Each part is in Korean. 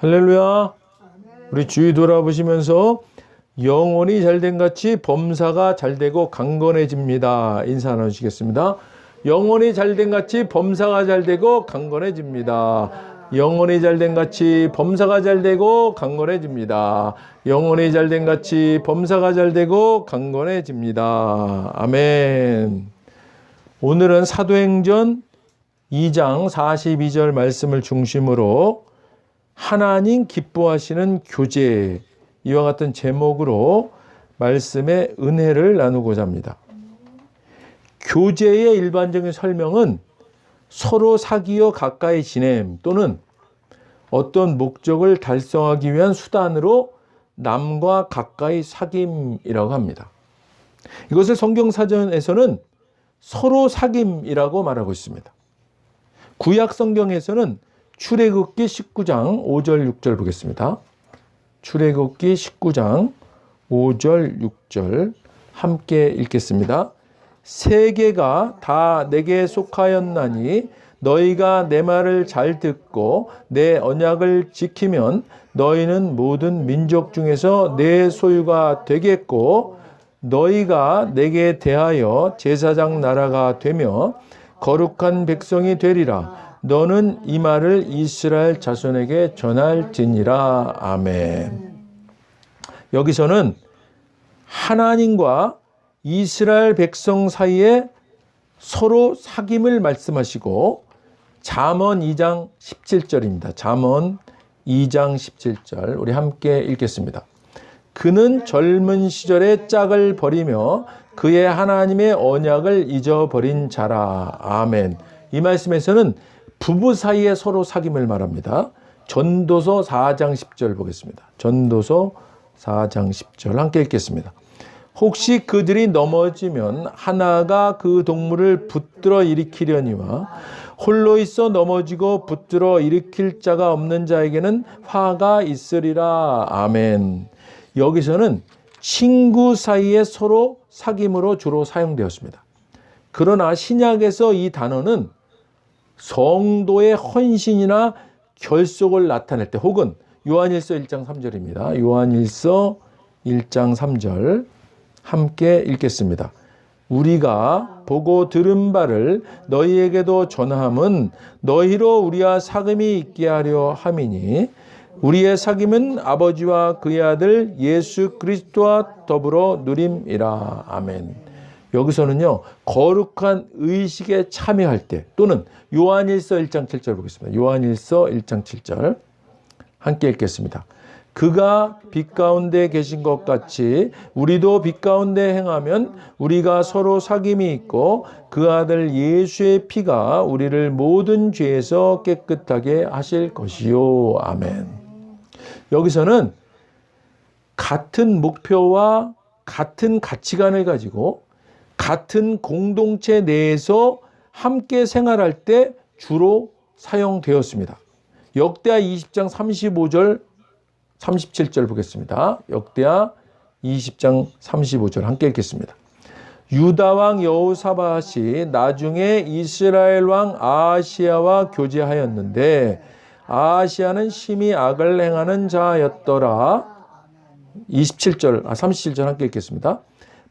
할렐루야. 우리 주위 돌아보시면서 영혼이 잘된 같이 범사가 잘되고 강건해집니다. 인사 나누시겠습니다. 영혼이 잘된 같이 범사가 잘되고 강건해집니다. 영혼이 잘된 같이 범사가 잘되고 강건해집니다. 영혼이 잘된 같이 범사가 잘되고 강건해집니다. 아멘. 오늘은 사도행전 2장 42절 말씀을 중심으로 하나님 기뻐하시는 교제, 이와 같은 제목으로 말씀의 은혜를 나누고자 합니다. 교제의 일반적인 설명은 서로 사귀어 가까이 지냄 또는 어떤 목적을 달성하기 위한 수단으로 남과 가까이 사귐이라고 합니다. 이것을 성경사전에서는 서로 사귐이라고 말하고 있습니다. 구약 성경에서는 출애굽기 19장 5절 6절 보겠습니다. 출애굽기 19장 5절 6절 함께 읽겠습니다. 세계가 다 내게 속하였나니 너희가 내 말을 잘 듣고 내 언약을 지키면 너희는 모든 민족 중에서 내 소유가 되겠고 너희가 내게 대하여 제사장 나라가 되며 거룩한 백성이 되리라. 너는 이 말을 이스라엘 자손에게 전할지니라. 아멘. 여기서는 하나님과 이스라엘 백성 사이에 서로 사귐을 말씀하시고 잠언 2장 17절입니다. 잠언 2장 17절 우리 함께 읽겠습니다. 그는 젊은 시절에 짝을 버리며 그의 하나님의 언약을 잊어버린 자라. 아멘. 이 말씀에서는 부부 사이에 서로 사귐을 말합니다. 전도서 4장 10절 보겠습니다. 전도서 4장 10절 함께 읽겠습니다. 혹시 그들이 넘어지면 하나가 그 동물을 붙들어 일으키려니와 홀로 있어 넘어지고 붙들어 일으킬 자가 없는 자에게는 화가 있으리라. 아멘. 여기서는 친구 사이에 서로 사귐으로 주로 사용되었습니다. 그러나 신약에서 이 단어는 성도의 헌신이나 결속을 나타낼 때 혹은 요한일서 1장 3절입니다. 요한일서 1장 3절 함께 읽겠습니다. 우리가 보고 들은 바를 너희에게도 전함은 너희로 우리와 사귐이 있게 하려 함이니 우리의 사귐은 아버지와 그의 아들 예수 그리스도와 더불어 누림이라. 아멘. 여기서는요, 거룩한 의식에 참여할 때 또는 요한일서 1장 7절 보겠습니다. 요한일서 1장 7절 함께 읽겠습니다. 그가 빛 가운데 계신 것 같이 우리도 빛 가운데 행하면 우리가 서로 사귐이 있고 그 아들 예수의 피가 우리를 모든 죄에서 깨끗하게 하실 것이요. 아멘. 여기서는 같은 목표와 같은 가치관을 가지고 같은 공동체 내에서 함께 생활할 때 주로 사용되었습니다. 역대하 20장 35절 37절 보겠습니다. 역대하 20장 35절 함께 읽겠습니다. 유다 왕 여호사밧이 나중에 이스라엘 왕 아하시야와 교제하였는데 아하시야는 심히 악을 행하는 자였더라. 37절 함께 읽겠습니다.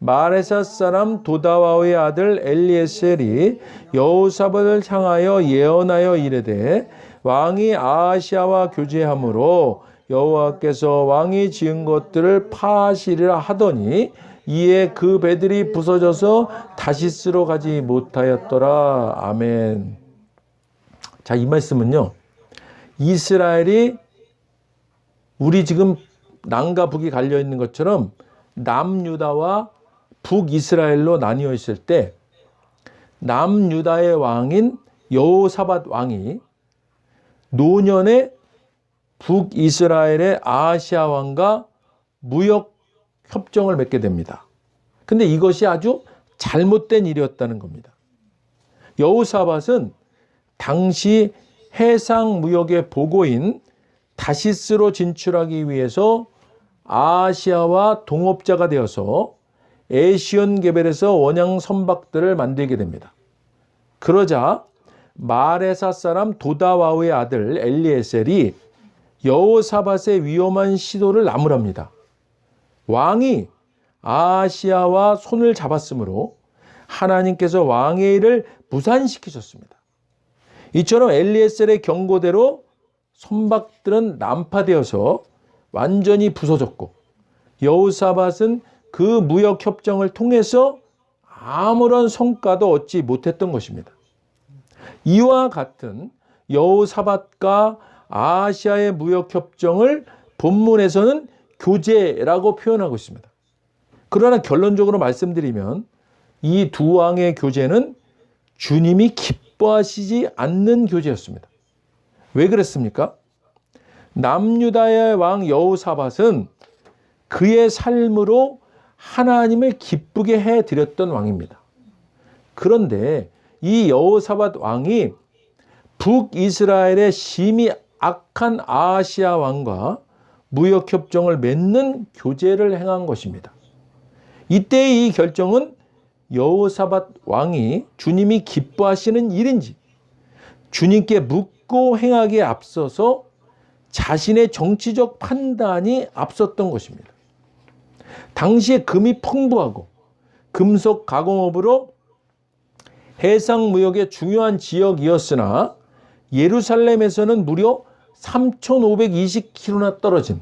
마레사 사람 도다와의 아들 엘리에셀이 여호사밧을 향하여 예언하여 이르되 왕이 아하시야와 교제하므로 여호와께서 왕이 지은 것들을 파하시리라 하더니 이에 그 배들이 부서져서 다시스로 가지 못하였더라. 아멘. 자, 이 말씀은요, 이스라엘이 우리 지금 남과 북이 갈려 있는 것처럼 남유다와 북이스라엘로 나뉘어 있을 때 남유다의 왕인 여호사밧 왕이 노년에 북이스라엘의 아하시야 왕과 무역 협정을 맺게 됩니다. 근데 이것이 아주 잘못된 일이었다는 겁니다. 여호사밧은 당시 해상 무역의 보고인 다시스로 진출하기 위해서 아시아와 동업자가 되어서 에시온 개별에서 원양 선박들을 만들게 됩니다. 그러자 마레사 사람 도다와의 아들 엘리에셀이 여호사밧의 위험한 시도를 나무랍니다. 왕이 아하시야와 손을 잡았으므로 하나님께서 왕의 일을 무산시키셨습니다. 이처럼 엘리에셀의 경고대로 선박들은 난파되어서 완전히 부서졌고, 여호사밧은 그 무역 협정을 통해서 아무런 성과도 얻지 못했던 것입니다. 이와 같은 여호사밧과 아하시야의 무역 협정을 본문에서는 교제라고 표현하고 있습니다. 그러나 결론적으로 말씀드리면 이 두 왕의 교제는 주님이 기뻐하시지 않는 교제였습니다. 왜 그랬습니까? 남유다의 왕 여호사밧은 그의 삶으로 하나님을 기쁘게 해드렸던 왕입니다. 그런데 이 여호사밧 왕이 북이스라엘의 심히 악한 아하시야 왕과 무역협정을 맺는 교제를 행한 것입니다. 이때의 이 결정은 여호사밧 왕이 주님이 기뻐하시는 일인지 주님께 묻고 행하기에 앞서서 자신의 정치적 판단이 앞섰던 것입니다. 당시에 금이 풍부하고 금속 가공업으로 해상 무역의 중요한 지역이었으나 예루살렘에서는 무려 3,520km나 떨어진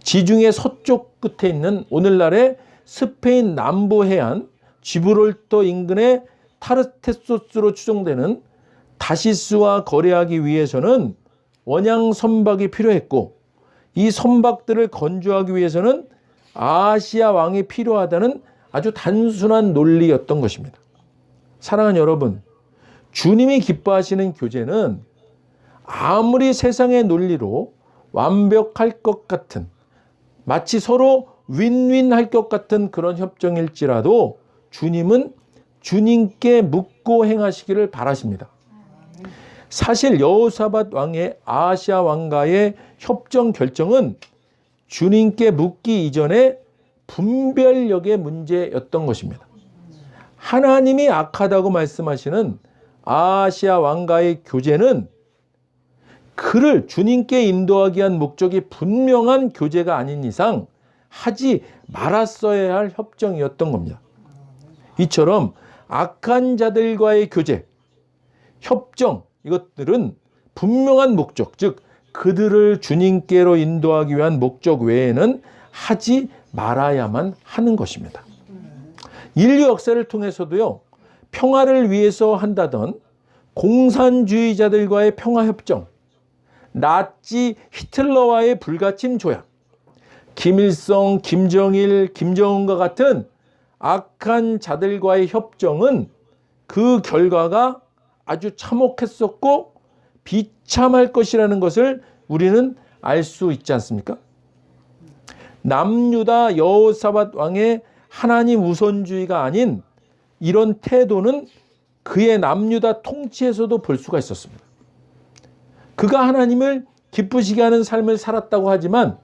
지중해 서쪽 끝에 있는 오늘날의 스페인 남부 해안 지브롤터 인근의 타르테소스로 추정되는 다시스와 거래하기 위해서는 원양 선박이 필요했고, 이 선박들을 건조하기 위해서는 아하시야 왕이 필요하다는 아주 단순한 논리였던 것입니다. 사랑하는 여러분, 주님이 기뻐하시는 교제는 아무리 세상의 논리로 완벽할 것 같은, 마치 서로 윈윈할 것 같은 그런 협정일지라도 주님은 주님께 묻고 행하시기를 바라십니다. 사실 여호사밧 왕의 아하시야 왕과의 협정 결정은 주님께 묻기 이전에 분별력의 문제였던 것입니다. 하나님이 악하다고 말씀하시는 아하시야 왕과의 교제는 그를 주님께 인도하기 위한 목적이 분명한 교제가 아닌 이상 하지 말았어야 할 협정이었던 겁니다. 이처럼 악한 자들과의 교제, 협정, 이것들은 분명한 목적, 즉 그들을 주님께로 인도하기 위한 목적 외에는 하지 말아야만 하는 것입니다. 인류 역사를 통해서도요, 평화를 위해서 한다던 공산주의자들과의 평화협정, 나치 히틀러와의 불가침 조약, 김일성, 김정일, 김정은과 같은 악한 자들과의 협정은 그 결과가 아주 참혹했었고 비참할 것이라는 것을 우리는 알 수 있지 않습니까? 남유다 여호사밧 왕의 하나님 우선주의가 아닌 이런 태도는 그의 남유다 통치에서도 볼 수가 있었습니다. 그가 하나님을 기쁘시게 하는 삶을 살았다고 하지만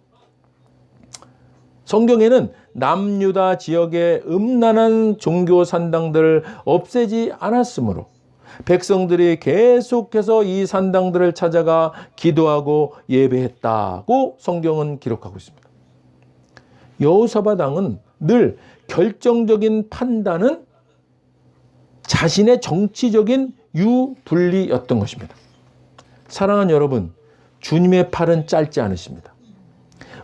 성경에는 남유다 지역의 음란한 종교 산당들을 없애지 않았으므로 백성들이 계속해서 이 산당들을 찾아가 기도하고 예배했다고 성경은 기록하고 있습니다. 여호사밧 왕은 늘 결정적인 판단은 자신의 정치적인 유불리였던 것입니다. 사랑하는 여러분, 주님의 팔은 짧지 않으십니다.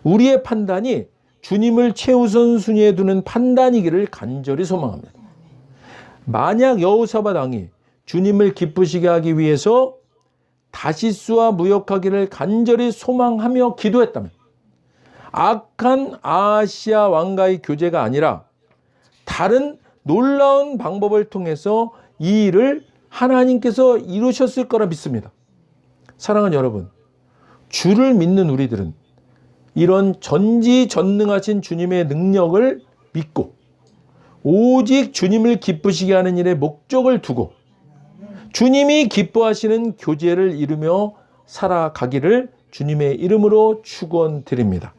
우리의 판단이 주님을 최우선 순위에 두는 판단이기를 간절히 소망합니다. 만약 여호사밧 왕이 주님을 기쁘시게 하기 위해서 다시스와 무역하기를 간절히 소망하며 기도했다면 악한 아하시야 왕과의 교제가 아니라 다른 놀라운 방법을 통해서 이 일을 하나님께서 이루셨을 거라 믿습니다. 사랑하는 여러분, 주를 믿는 우리들은 이런 전지전능하신 주님의 능력을 믿고 오직 주님을 기쁘시게 하는 일에 목적을 두고 주님이 기뻐하시는 교제를 이루며 살아가기를 주님의 이름으로 축원드립니다.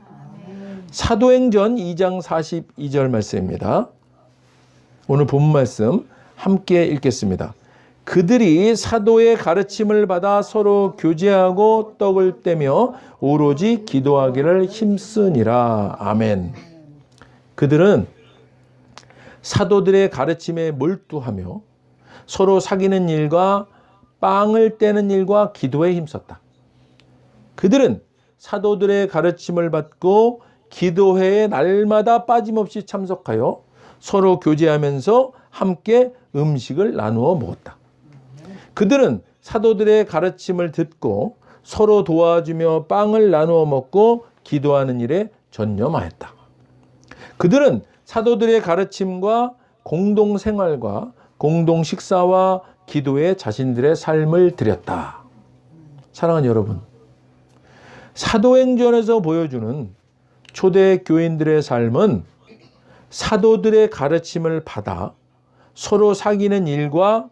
사도행전 2장 42절 말씀입니다. 오늘 본 말씀 함께 읽겠습니다. 그들이 사도의 가르침을 받아 서로 교제하고 떡을 떼며 오로지 기도하기를 힘쓰니라. 아멘. 그들은 사도들의 가르침에 몰두하며 서로 사귀는 일과 빵을 떼는 일과 기도에 힘썼다. 그들은 사도들의 가르침을 받고 기도회에 날마다 빠짐없이 참석하여 서로 교제하면서 함께 음식을 나누어 먹었다. 그들은 사도들의 가르침을 듣고 서로 도와주며 빵을 나누어 먹고 기도하는 일에 전념하였다. 그들은 사도들의 가르침과 공동 생활과 공동 식사와 기도에 자신들의 삶을 드렸다. 사랑하는 여러분, 사도행전에서 보여주는 초대 교인들의 삶은 사도들의 가르침을 받아 서로 사귀는 일과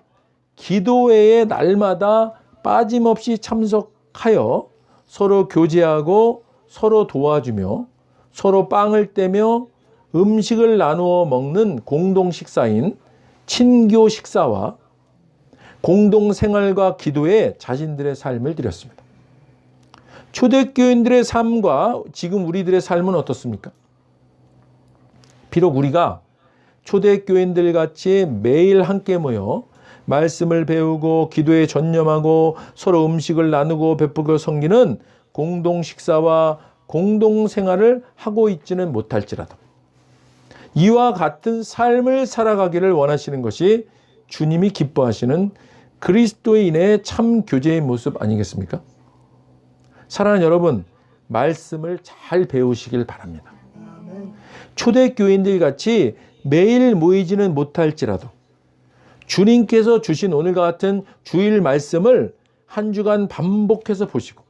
기도회에 날마다 빠짐없이 참석하여 서로 교제하고 서로 도와주며 서로 빵을 떼며 음식을 나누어 먹는 공동 식사인 친교 식사와 공동 생활과 기도에 자신들의 삶을 드렸습니다. 초대교인들의 삶과 지금 우리들의 삶은 어떻습니까? 비록 우리가 초대교인들 같이 매일 함께 모여 말씀을 배우고 기도에 전념하고 서로 음식을 나누고 베풀고 섬기는 공동 식사와 공동 생활을 하고 있지는 못할지라도 이와 같은 삶을 살아가기를 원하시는 것이 주님이 기뻐하시는 그리스도인의 참 교제의 모습 아니겠습니까? 사랑하는 여러분, 말씀을 잘 배우시길 바랍니다. 초대교인들 같이 매일 모이지는 못할지라도 주님께서 주신 오늘과 같은 주일 말씀을 한 주간 반복해서 보시고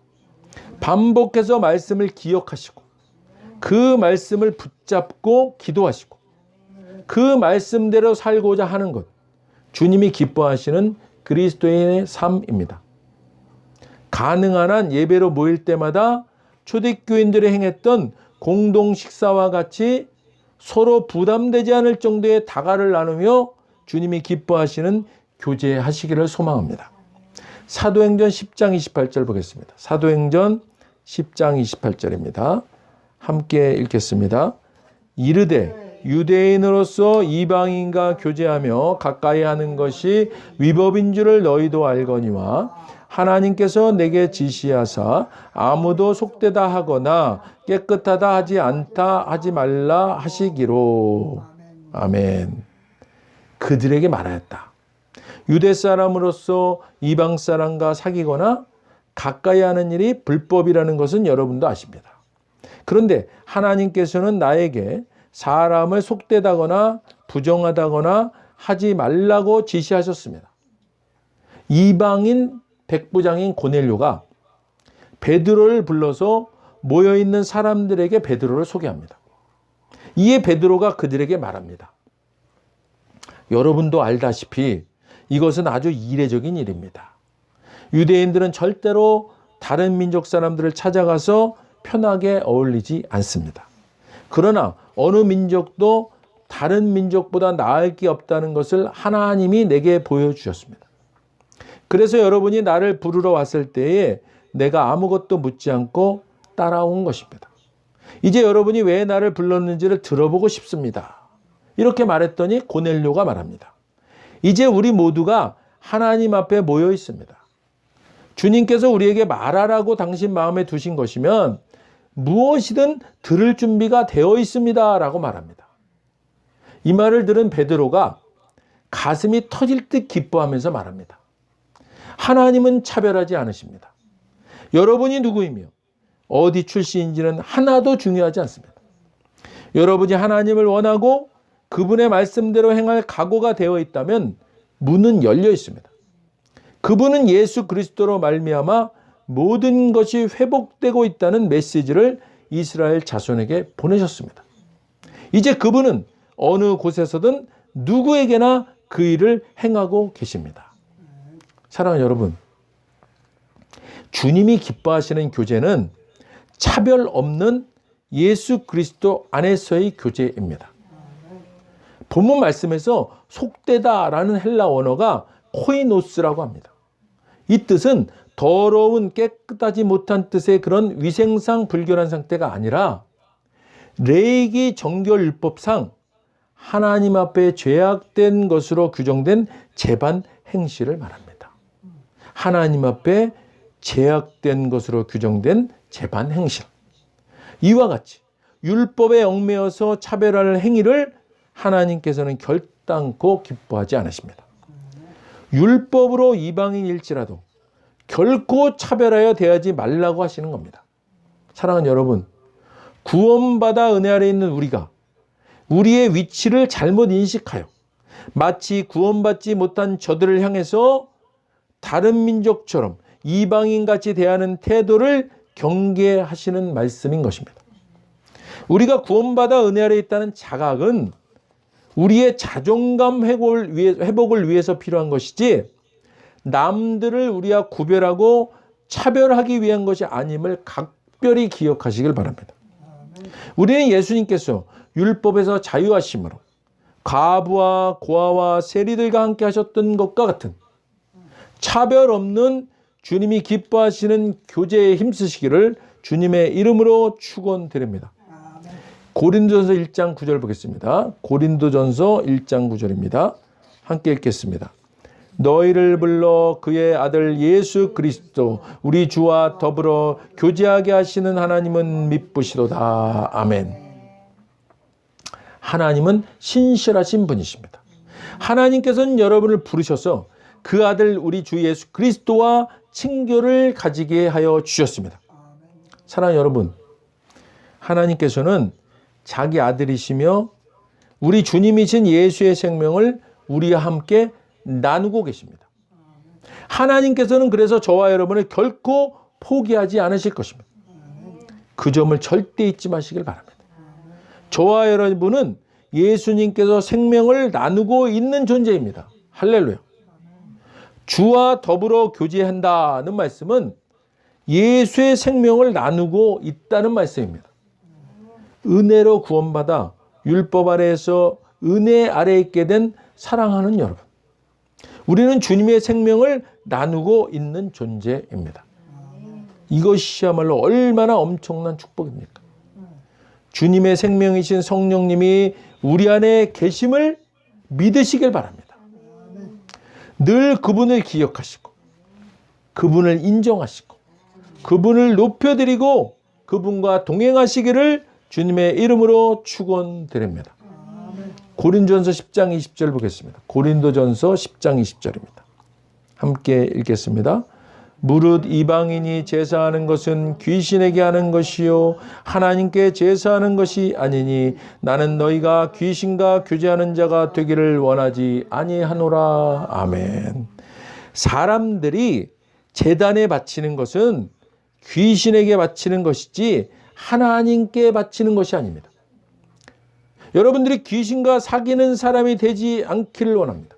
반복해서 말씀을 기억하시고 그 말씀을 붙잡고 기도하시고 그 말씀대로 살고자 하는 것, 주님이 기뻐하시는 그리스도인의 삶입니다. 가능한 한 예배로 모일 때마다 초대교인들이 행했던 공동 식사와 같이 서로 부담되지 않을 정도의 다가를 나누며 주님이 기뻐하시는 교제하시기를 소망합니다. 사도행전 10장 28절 보겠습니다. 사도행전 10장 28절입니다. 함께 읽겠습니다. 이르되 유대인으로서 이방인과 교제하며 가까이 하는 것이 위법인 줄을 너희도 알거니와 하나님께서 내게 지시하사 아무도 속되다 하거나 깨끗하다 하지 않다 하지 말라 하시기로. 아멘. 그들에게 말하였다. 유대 사람으로서 이방 사람과 사귀거나 가까이 하는 일이 불법이라는 것은 여러분도 아십니다. 그런데 하나님께서는 나에게 사람을 속되다거나 부정하다거나 하지 말라고 지시하셨습니다. 이방인 백부장인 고넬료가 베드로를 불러서 모여있는 사람들에게 베드로를 소개합니다. 이에 베드로가 그들에게 말합니다. 여러분도 알다시피 이것은 아주 이례적인 일입니다. 유대인들은 절대로 다른 민족 사람들을 찾아가서 편하게 어울리지 않습니다. 그러나 어느 민족도 다른 민족보다 나을 게 없다는 것을 하나님이 내게 보여주셨습니다. 그래서 여러분이 나를 부르러 왔을 때에 내가 아무것도 묻지 않고 따라온 것입니다. 이제 여러분이 왜 나를 불렀는지를 들어보고 싶습니다. 이렇게 말했더니 고넬료가 말합니다. 이제 우리 모두가 하나님 앞에 모여 있습니다. 주님께서 우리에게 말하라고 당신 마음에 두신 것이면 무엇이든 들을 준비가 되어 있습니다. 라고 말합니다. 이 말을 들은 베드로가 가슴이 터질 듯 기뻐하면서 말합니다. 하나님은 차별하지 않으십니다. 여러분이 누구이며 어디 출신인지는 하나도 중요하지 않습니다. 여러분이 하나님을 원하고 그분의 말씀대로 행할 각오가 되어 있다면 문은 열려 있습니다. 그분은 예수 그리스도로 말미암아 모든 것이 회복되고 있다는 메시지를 이스라엘 자손에게 보내셨습니다. 이제 그분은 어느 곳에서든 누구에게나 그 일을 행하고 계십니다. 사랑하는 여러분, 주님이 기뻐하시는 교제는 차별 없는 예수 그리스도 안에서의 교제입니다. 본문 말씀에서 속되다라는 헬라 원어가 코이노스라고 합니다. 이 뜻은 더러운 깨끗하지 못한 뜻의 그런 위생상 불결한 상태가 아니라 레위기 정결율법상 하나님 앞에 죄악된 것으로 규정된 제반 행실을 말합니다. 하나님 앞에 죄악된 것으로 규정된 제반 행실. 이와 같이 율법에 얽매여서 차별할 행위를 하나님께서는 결단코 기뻐하지 않으십니다. 율법으로 이방인일지라도 결코 차별하여 대하지 말라고 하시는 겁니다. 사랑하는 여러분, 구원받아 은혜 아래 있는 우리가 우리의 위치를 잘못 인식하여 마치 구원받지 못한 저들을 향해서 다른 민족처럼 이방인같이 대하는 태도를 경계하시는 말씀인 것입니다. 우리가 구원받아 은혜 아래 있다는 자각은 우리의 자존감 회복을 위해서 필요한 것이지 남들을 우리와 구별하고 차별하기 위한 것이 아님을 각별히 기억하시길 바랍니다. 우리는 예수님께서 율법에서 자유하심으로 과부와 고아와 세리들과 함께 하셨던 것과 같은 차별 없는 주님이 기뻐하시는 교제에 힘쓰시기를 주님의 이름으로 축원드립니다. 고린도전서 1장 9절 보겠습니다. 고린도전서 1장 9절입니다. 함께 읽겠습니다. 너희를 불러 그의 아들 예수 그리스도 우리 주와 더불어 교제하게 하시는 하나님은 미쁘시도다. 아멘. 하나님은 신실하신 분이십니다. 하나님께서는 여러분을 부르셔서 그 아들 우리 주 예수 그리스도와 친교를 가지게 하여 주셨습니다. 사랑하는 여러분, 하나님께서는 자기 아들이시며 우리 주님이신 예수의 생명을 우리와 함께 나누고 계십니다. 하나님께서는 그래서 저와 여러분을 결코 포기하지 않으실 것입니다. 그 점을 절대 잊지 마시길 바랍니다. 저와 여러분은 예수님께서 생명을 나누고 있는 존재입니다. 할렐루야. 주와 더불어 교제한다는 말씀은 예수의 생명을 나누고 있다는 말씀입니다. 은혜로 구원받아 율법 아래에서 은혜 아래에 있게 된 사랑하는 여러분, 우리는 주님의 생명을 나누고 있는 존재입니다. 이것이야말로 얼마나 엄청난 축복입니까? 주님의 생명이신 성령님이 우리 안에 계심을 믿으시길 바랍니다. 늘 그분을 기억하시고 그분을 인정하시고 그분을 높여드리고 그분과 동행하시기를 주님의 이름으로 축원드립니다. 고린도전서 10장 20절 보겠습니다. 고린도전서 10장 20절입니다. 함께 읽겠습니다. 무릇 이방인이 제사하는 것은 귀신에게 하는 것이요 하나님께 제사하는 것이 아니니 나는 너희가 귀신과 교제하는 자가 되기를 원하지 아니하노라. 아멘. 사람들이 제단에 바치는 것은 귀신에게 바치는 것이지 하나님께 바치는 것이 아닙니다. 여러분들이 귀신과 사귀는 사람이 되지 않기를 원합니다.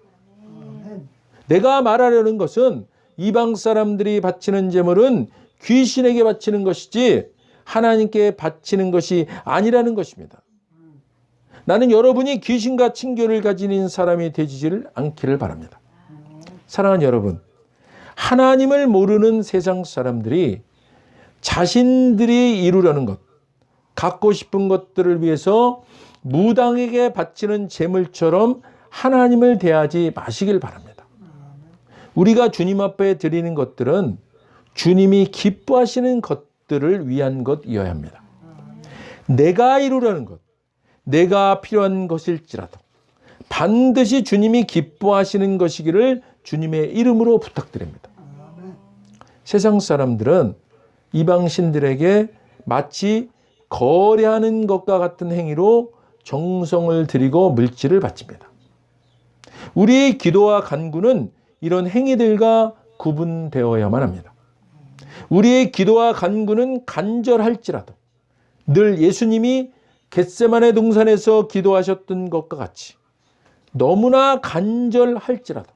내가 말하려는 것은 이방 사람들이 바치는 제물은 귀신에게 바치는 것이지 하나님께 바치는 것이 아니라는 것입니다. 나는 여러분이 귀신과 친교를 가진 사람이 되지를 않기를 바랍니다. 사랑하는 여러분, 하나님을 모르는 세상 사람들이 자신들이 이루려는 것, 갖고 싶은 것들을 위해서 무당에게 바치는 제물처럼 하나님을 대하지 마시길 바랍니다. 우리가 주님 앞에 드리는 것들은 주님이 기뻐하시는 것들을 위한 것이어야 합니다. 내가 이루려는 것, 내가 필요한 것일지라도 반드시 주님이 기뻐하시는 것이기를 주님의 이름으로 부탁드립니다. 세상 사람들은 이방신들에게 마치 거래하는 것과 같은 행위로 정성을 들이고 물질을 바칩니다. 우리의 기도와 간구는 이런 행위들과 구분되어야만 합니다. 우리의 기도와 간구는 간절할지라도 늘 예수님이 겟세마네 동산에서 기도하셨던 것과 같이 너무나 간절할지라도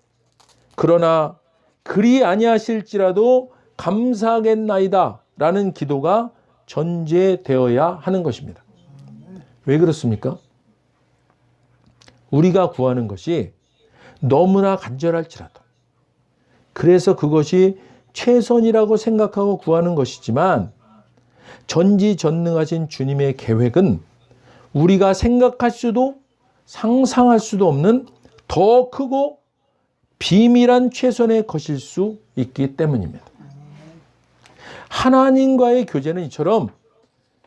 그러나 그리 아니하실지라도 감사하겠나이다 라는 기도가 전제되어야 하는 것입니다. 왜 그렇습니까? 우리가 구하는 것이 너무나 간절할지라도 그래서 그것이 최선이라고 생각하고 구하는 것이지만 전지전능하신 주님의 계획은 우리가 생각할 수도 상상할 수도 없는 더 크고 비밀한 최선의 것일 수 있기 때문입니다. 하나님과의 교제는 이처럼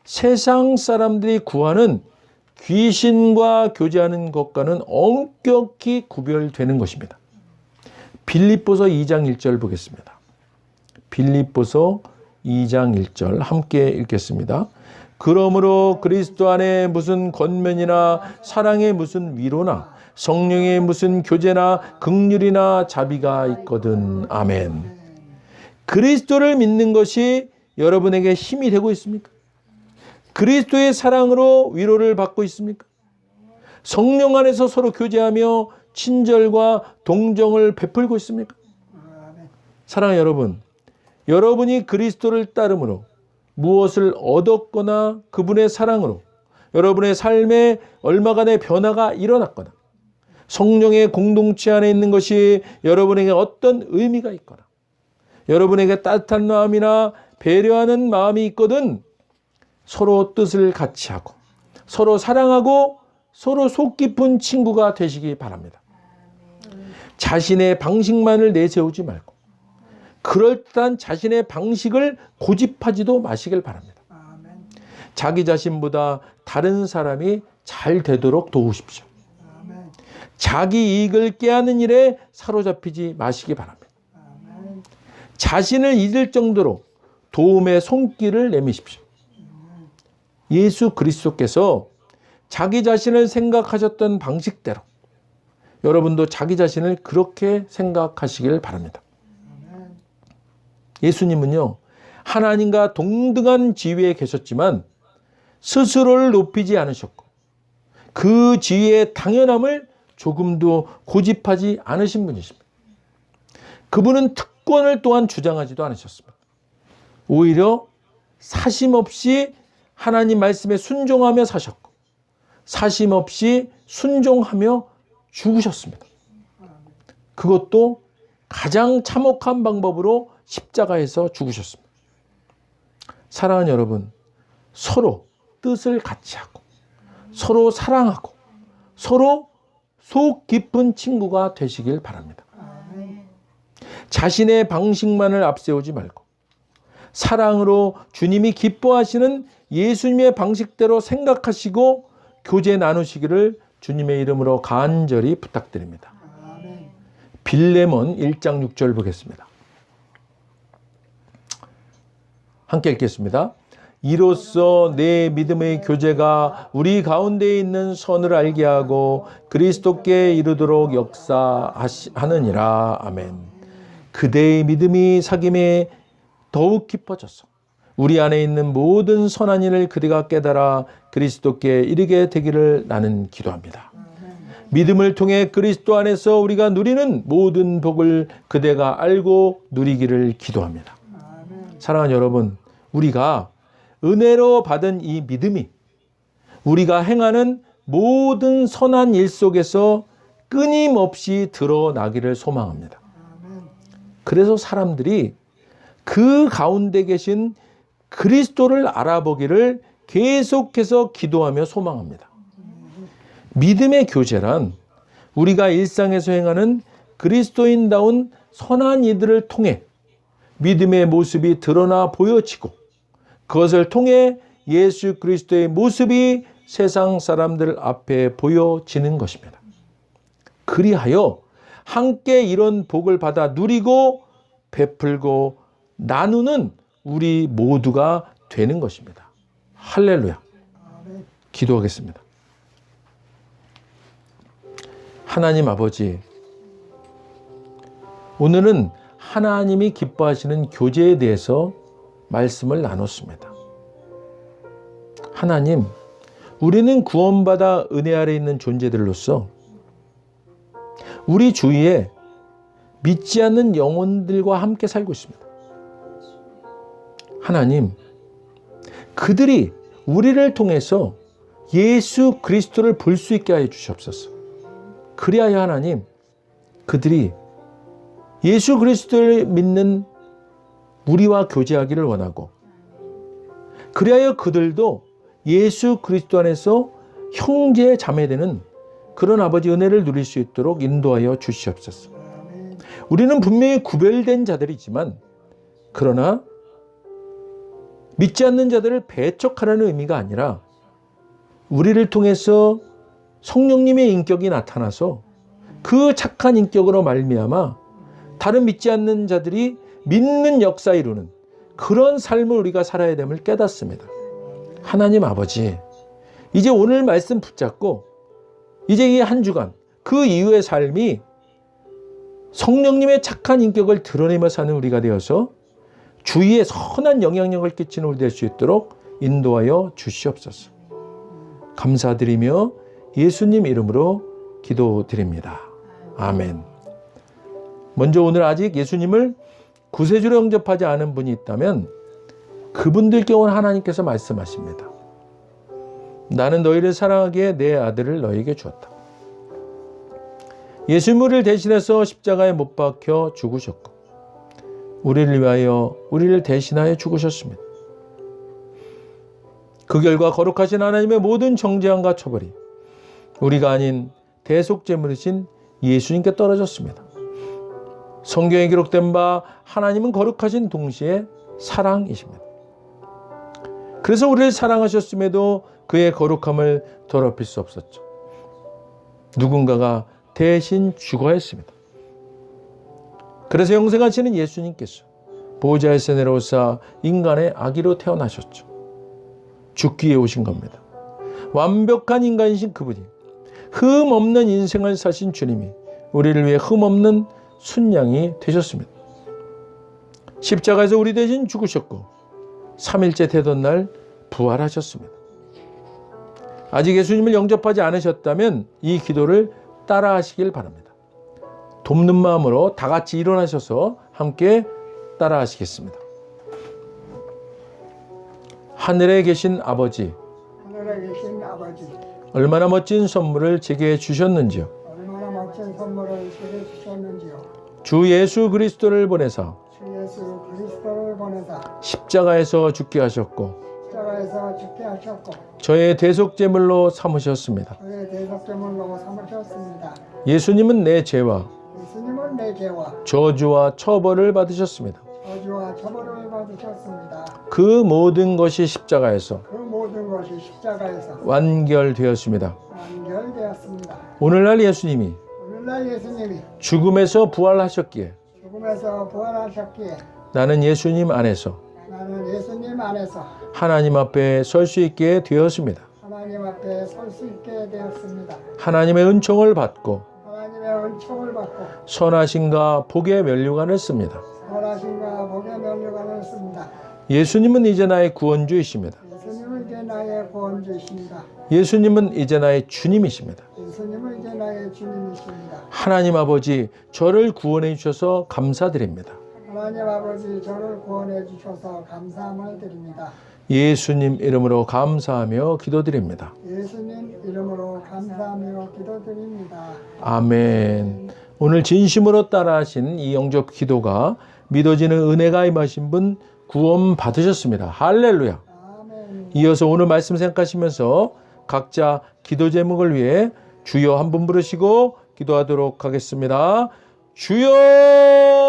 세상 사람들이 구하는 귀신과 교제하는 것과는 엄격히 구별되는 것입니다. 빌립보서 2장 1절 보겠습니다. 빌립보서 2장 1절 함께 읽겠습니다. 그러므로 그리스도 안에 무슨 권면이나 사랑의 무슨 위로나 성령의 무슨 교제나 긍휼이나 자비가 있거든. 아멘. 그리스도를 믿는 것이 여러분에게 힘이 되고 있습니까? 그리스도의 사랑으로 위로를 받고 있습니까? 성령 안에서 서로 교제하며 친절과 동정을 베풀고 있습니까? 사랑하는 여러분, 여러분이 그리스도를 따름으로 무엇을 얻었거나 그분의 사랑으로 여러분의 삶에 얼마간의 변화가 일어났거나 성령의 공동체 안에 있는 것이 여러분에게 어떤 의미가 있거나 여러분에게 따뜻한 마음이나 배려하는 마음이 있거든 서로 뜻을 같이 하고 서로 사랑하고 서로 속 깊은 친구가 되시기 바랍니다. 자신의 방식만을 내세우지 말고 그럴듯한 자신의 방식을 고집하지도 마시길 바랍니다. 자기 자신보다 다른 사람이 잘 되도록 도우십시오. 자기 이익을 꾀하는 일에 사로잡히지 마시기 바랍니다. 자신을 잊을 정도로 도움의 손길을 내미십시오. 예수 그리스도께서 자기 자신을 생각하셨던 방식대로 여러분도 자기 자신을 그렇게 생각하시길 바랍니다. 예수님은요, 하나님과 동등한 지위에 계셨지만 스스로를 높이지 않으셨고 그 지위의 당연함을 조금도 고집하지 않으신 분이십니다. 그분은 특권을 또한 주장하지도 않으셨습니다. 오히려 사심 없이 하나님 말씀에 순종하며 사셨고 사심 없이 순종하며 죽으셨습니다. 그것도 가장 참혹한 방법으로 십자가에서 죽으셨습니다. 사랑하는 여러분, 서로 뜻을 같이 하고 서로 사랑하고 서로 속 깊은 친구가 되시길 바랍니다. 자신의 방식만을 앞세우지 말고 사랑으로 주님이 기뻐하시는 예수님의 방식대로 생각하시고 교제 나누시기를 주님의 이름으로 간절히 부탁드립니다. 빌레몬 1장 6절 보겠습니다. 함께 읽겠습니다. 이로써 내 믿음의 교제가 우리 가운데 있는 선을 알게 하고 그리스도께 이르도록 역사하느니라. 아멘. 그대의 믿음이 사귐에 더욱 깊어져서 우리 안에 있는 모든 선한 일을 그대가 깨달아 그리스도께 이르게 되기를 나는 기도합니다. 믿음을 통해 그리스도 안에서 우리가 누리는 모든 복을 그대가 알고 누리기를 기도합니다. 사랑하는 여러분, 우리가 은혜로 받은 이 믿음이 우리가 행하는 모든 선한 일 속에서 끊임없이 드러나기를 소망합니다. 그래서 사람들이 그 가운데 계신 그리스도를 알아보기를 계속해서 기도하며 소망합니다. 믿음의 교제란 우리가 일상에서 행하는 그리스도인다운 선한 이들을 통해 믿음의 모습이 드러나 보여지고 그것을 통해 예수 그리스도의 모습이 세상 사람들 앞에 보여지는 것입니다. 그리하여 함께 이런 복을 받아 누리고 베풀고 나누는 우리 모두가 되는 것입니다. 할렐루야. 기도하겠습니다. 하나님 아버지, 오늘은 하나님이 기뻐하시는 교제에 대해서 말씀을 나눴습니다. 하나님, 우리는 구원받아 은혜 아래 있는 존재들로서 우리 주위에 믿지 않는 영혼들과 함께 살고 있습니다. 하나님, 그들이 우리를 통해서 예수 그리스도를 볼 수 있게 하여 주시옵소서. 그리하여 하나님, 그들이 예수 그리스도를 믿는 우리와 교제하기를 원하고, 그리하여 그들도 예수 그리스도 안에서 형제 자매되는 그런 아버지 은혜를 누릴 수 있도록 인도하여 주시옵소서. 우리는 분명히 구별된 자들이지만, 그러나 믿지 않는 자들을 배척하라는 의미가 아니라 우리를 통해서 성령님의 인격이 나타나서 그 착한 인격으로 말미암아 다른 믿지 않는 자들이 믿는 역사 이루는 그런 삶을 우리가 살아야 됨을 깨닫습니다. 하나님 아버지, 이제 오늘 말씀 붙잡고 이제 이 한 주간 그 이후의 삶이 성령님의 착한 인격을 드러내며 사는 우리가 되어서 주위에 선한 영향력을 끼치는 우리 될 수 있도록 인도하여 주시옵소서. 감사드리며 예수님 이름으로 기도드립니다. 아멘. 먼저 오늘 아직 예수님을 구세주로 영접하지 않은 분이 있다면 그분들께 오늘 하나님께서 말씀하십니다. 나는 너희를 사랑하기에 내 아들을 너희에게 주었다. 예수님을 대신해서 십자가에 못 박혀 죽으셨고 우리를 위하여 우리를 대신하여 죽으셨습니다. 그 결과 거룩하신 하나님의 모든 정죄함과 처벌이 우리가 아닌 대속제물이신 예수님께 떨어졌습니다. 성경에 기록된 바 하나님은 거룩하신 동시에 사랑이십니다. 그래서 우리를 사랑하셨음에도 그의 거룩함을 더럽힐 수 없었죠. 누군가가 대신 죽어야 했습니다. 그래서 영생하시는 예수님께서 보좌에서 내려오사 인간의 아기로 태어나셨죠. 죽기 위해 오신 겁니다. 완벽한 인간이신 그분이, 흠 없는 인생을 사신 주님이 우리를 위해 흠 없는 순양이 되셨습니다. 십자가에서 우리 대신 죽으셨고 3일째 되던 날 부활하셨습니다. 아직 예수님을 영접하지 않으셨다면 이 기도를 따라 하시길 바랍니다. 돕는 마음으로 다 같이 일어나셔서 함께 따라 하시겠습니다. 하늘에 계신 아버지, 얼마나 멋진 선물을 제게 주셨는지요. 주 예수 그리스도를 보내사 십자가에서 죽게 하셨고 저의 대속제물로 삼으셨습니다. 예수님은 내 죄와 저주와 처벌을 받으셨습니다. 그 모든 것이 십자가에서 완결되었습니다. 오늘날 예수님이 죽음에서 부활하셨기에 나는 예수님 안에서 하나님 앞에 설 수 있게 되었습니다. 하나님의 은총을 받고 선하심과 복의 면류관을 씁니다. 예수님은 이제 나의 구원주이십니다. 예수님은 이제 나의 주님이십니다. 하나님 아버지, 저를 구원해 주셔서 감사드립니다. 하나님 아버지, 저를 구원해 주셔서 감사함을 드립니다. 예수님 이름으로 감사하며 기도드립니다. 예수님 이름으로 감사하며 기도드립니다. 아멘. 오늘 진심으로 따라하신 이 영접 기도가 믿어지는 은혜가 임하신 분 구원 받으셨습니다. 할렐루야. 아멘. 이어서 오늘 말씀 생각하시면서 각자 기도 제목을 위해 주여 한 분 부르시고 기도하도록 하겠습니다. 주여!